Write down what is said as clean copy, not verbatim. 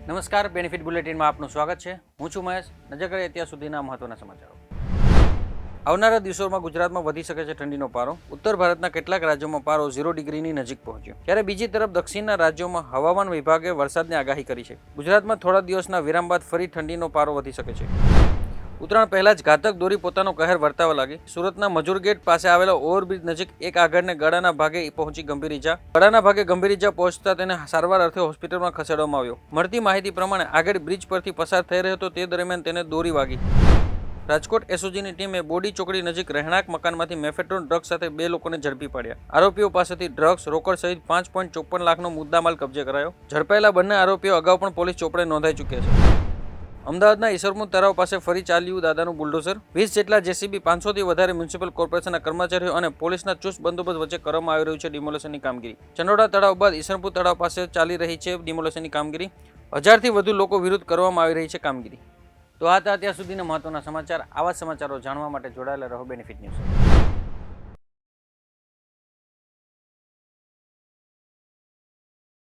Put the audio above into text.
નમસ્કાર, બેનિફિટ બુલેટિનમાં આપનું સ્વાગત છે. હું છું મહેશ. નજર કરીએ અત્યાર સુધીના મહત્વના સમાચારો. આવનારા દિવસોમાં ગુજરાતમાં વધી શકે છે ઠંડીનો પારો. ઉત્તર ભારતના કેટલાક રાજ્યોમાં પારો 0 ડિગ્રીની નજીક પહોંચ્યો. ત્યારે બીજી તરફ દક્ષિણના રાજ્યોમાં હવામાન વિભાગે વરસાદની આગાહી કરી છે. ગુજરાતમાં થોડા દિવસના વિરામ બાદ ફરી ઠંડીનો પારો વધી શકે છે. ઉત્તરાયણ પહેલા જ ઘાતક દોરી પોતાનો કહેર વર્તાવા લાગી. સુરતના મજૂર ગેટ પાસે આવેલા ઓવરબ્રિજ નજીક એક આગળને ગળાના ભાગે પહોંચી ગંભીર ઈજા. ગળાના ભાગે ગંભીર ઈજા પહોંચતા તેને સારવાર અર્થે હોસ્પિટલમાં ખસેડવામાં આવ્યો. મળતી માહિતી પ્રમાણે આગળ બ્રિજ પરથી પસાર થઈ રહ્યો હતો તે દરમિયાન તેને દોરી વાગી. રાજકોટ એસઓજીની ટીમે બોડી ચોકડી નજીક રહેણાંક મકાનમાંથી મેફેડ્રોન ડ્રગ્સ સાથે 2 લોકોને ઝડપી પાડ્યા. આરોપીઓ પાસેથી ડ્રગ્સ, રોકડ સહિત 5.54 લાખનો મુદ્દામાલ કબજે કરાયો. ઝડપાયેલા બંને આરોપીઓ અગાઉ પણ પોલીસ ચોપડે નોંધાઈ ચૂક્યા છે. અમદાવાદના ઈસરપુર તળાવ પાસે ફરી ચાલ્યું દાદાનું બુલડોઝર. 20 જેટલા જેસીબી, 500થી વધારે મ્યુનિસિપલ કોર્પોરેશનના કર્મચારીઓ અને પોલીસના ચુસ્ત બંદોબસ્ત વચ્ચે કરવામાં આવી રહ્યું છે ડિમોલેશનની કામગીરી. ચંડોળા તળાવ બાદ ઈસરપુર તળાવ પાસે ચાલી રહી છે ડિમોલેશનની કામગીરી. 1000થી વધુ લોકો વિરુદ્ધ કરવામાં આવી રહી છે કામગીરી. તો આ હતા અત્યાર સુધીના મહત્વના સમાચાર. આવા સમાચારો જાણવા માટે જોડાયેલા રહો બેનિફિટ ન્યૂઝ.